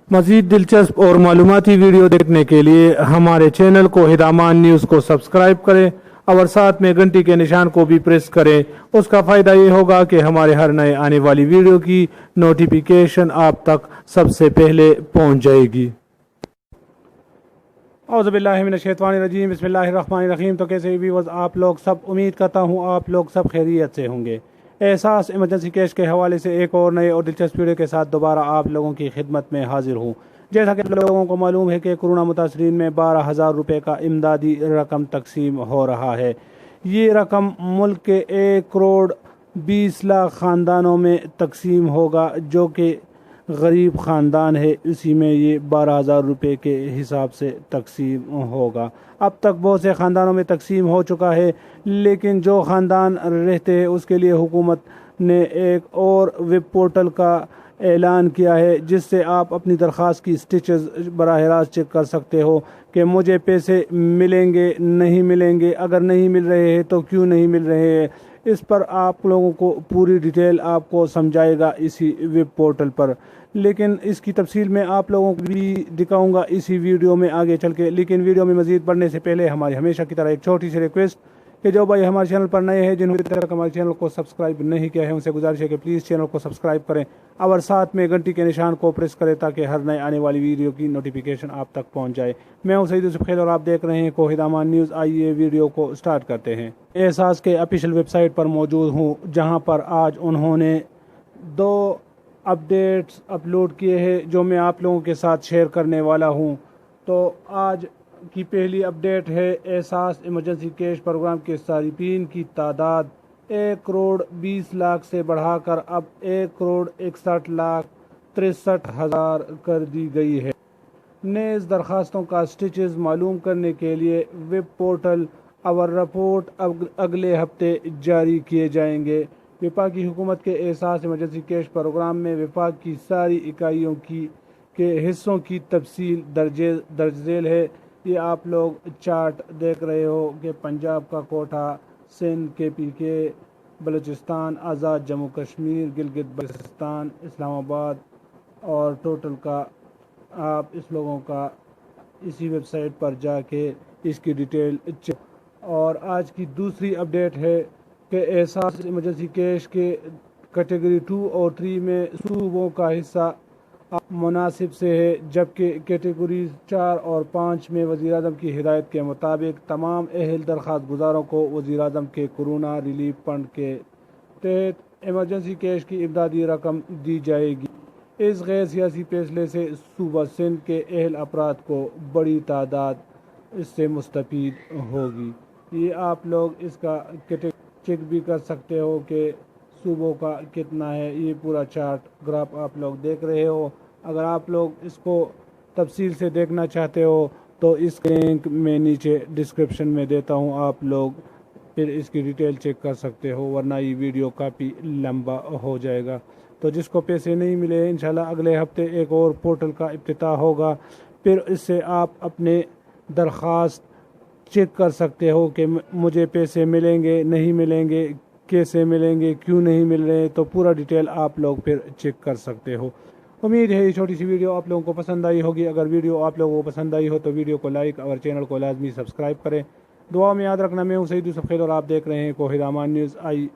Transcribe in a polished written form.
मज़ीद दिलचस्प और मालूमाती वीडियो देखने के लिए हमारे चैनल को हिदामान न्यूज़ को सब्सक्राइब करें और साथ में घंटी के निशान को भी प्रेस करें। उसका फ़ायदा ये होगा कि हमारे हर नए आने वाली वीडियो की नोटिफिकेशन आप तक सबसे पहले पहुंच जाएगी। औज़ुबिल्लाहिमिनश्शैतानिर्रजीम बिस्मिल्लाहिर्रहमानिर्रहीम। तो कैसे भी आप लोग सब, उम्मीद करता हूँ आप लोग सब खैरियत से होंगे। एहसास इमरजेंसी कैश के हवाले से एक और नए और दिलचस्प वीडियो के साथ दोबारा आप लोगों की खिदमत में हाजिर हूँ। जैसा कि आप लोगों को मालूम है कि कोरोना मुतासरीन में 12,000 रुपये का इमदादी रकम तकसीम हो रहा है। ये रकम मुल्क के 1 करोड़ 20 लाख ख़ानदानों में तकसीम होगा, जो कि गरीब ख़ानदान है, इसी में ये 12,000 रुपये के हिसाब से तकसीम होगा। अब तक बहुत से ख़ानदानों में तकसीम हो चुका है, लेकिन जो ख़ानदान रहते हैं उसके लिए हुकूमत ने एक और वेब पोर्टल का ऐलान किया है, जिससे आप अपनी दरख्वास्त की स्टेटस बराह रास्त चेक कर सकते हो कि मुझे पैसे मिलेंगे नहीं मिलेंगे, अगर नहीं मिल रहे हैं तो क्यों नहीं मिल रहे हैं। इस पर आप लोगों को पूरी डिटेल आपको समझाएगा इसी वेब पोर्टल पर, लेकिन इसकी तफसील में आप लोगों को भी दिखाऊंगा इसी वीडियो में आगे चल के। लेकिन वीडियो में मज़ीद बढ़ने से पहले हमारी हमेशा की तरह एक छोटी सी रिक्वेस्ट कि जो भाई हमारे चैनल पर नए हैं, जिन्होंने अभी तक हमारे चैनल को सब्सक्राइब नहीं किया है, उनसे गुजारिश है कि प्लीज़ चैनल को सब्सक्राइब करें और साथ में घंटी के निशान को प्रेस करें ताकि हर नए आने वाली वीडियो की नोटिफिकेशन आप तक पहुंच जाए। मैं हूं सईद यूसुफ खेल और आप देख रहे हैं कोहिदामान न्यूज़। आइए वीडियो को स्टार्ट करते हैं। एहसास के ऑफिशियल वेबसाइट पर मौजूद हूँ, जहाँ पर आज उन्होंने 2 अपडेट्स अपलोड किए हैं जो मैं आप लोगों के साथ शेयर करने वाला हूँ। तो आज की पहली अपडेट है, एहसास इमरजेंसी कैश प्रोग्राम के सारिफीन की तादाद 1 करोड़ 20 लाख से बढ़ाकर अब 1 करोड़ 61 लाख 63 हज़ार कर दी गई है। नेज़ दरखास्तों का स्टेटस मालूम करने के लिए वेब पोर्टल और रिपोर्ट अगले हफ्ते जारी किए जाएंगे। वफाकी हुकूमत के एहसास इमरजेंसी कैश प्रोग्राम में वफाक की सारी इकाइयों के हिस्सों की तफसील दर्ज झेल है। ये आप लोग चार्ट देख रहे हो कि पंजाब का कोटा, सिंध KPK, बलूचिस्तान आज़ाद, जम्मू कश्मीर, गिलगित बल्तिस्तान, इस्लामाबाद और टोटल का आप इस लोगों का इसी वेबसाइट पर जाके इसकी डिटेल चेक। और आज की दूसरी अपडेट है कि एहसास इमरजेंसी कैश के कैटेगरी 2 और 3 में सूबों का हिस्सा मुनासिब से है, जबकि कैटेगरी 4 और 5 में वज़ीर-ए-आज़म की हिदायत के मुताबिक तमाम अहल दरख्वास्त गुजारों को वज़ीर-ए-आज़म के कोरोना रिलीफ फंड के तहत इमरजेंसी कैश की इमदादी रकम दी जाएगी। इस गैर सियासी फैसले से सूबा सिंध के अहल अफराद को बड़ी तादाद इससे मुस्तफ़ीद होगी। ये आप लोग इसका चेक भी कर सकते हो कि सूबों का कितना है। ये पूरा चार्ट ग्राफ आप लोग देख रहे हो। अगर आप लोग इसको तफसील से देखना चाहते हो तो इस लिंक में नीचे डिस्क्रिप्शन में देता हूँ, आप लोग फिर इसकी डिटेल चेक कर सकते हो, वरना ये वीडियो काफ़ी लंबा हो जाएगा। तो जिसको पैसे नहीं मिले, इंशाल्लाह अगले हफ्ते एक और पोर्टल का इफ्तिताह होगा, फिर इससे आप अपने दरख्वास्त चेक कर सकते हो कि मुझे पैसे मिलेंगे नहीं मिलेंगे, कैसे मिलेंगे, क्यों नहीं मिल रहे। तो पूरा डिटेल आप लोग फिर चेक कर सकते हो। उम्मीद है ये छोटी सी वीडियो आप लोगों को पसंद आई होगी। अगर वीडियो आप लोगों को पसंद आई हो तो वीडियो को लाइक और चैनल को लाजमी सब्सक्राइब करें। दुआ में याद रखना, मैं हूं सईद यूसुफ खेल और आप देख रहे हैं कोहिदामान न्यूज़। आई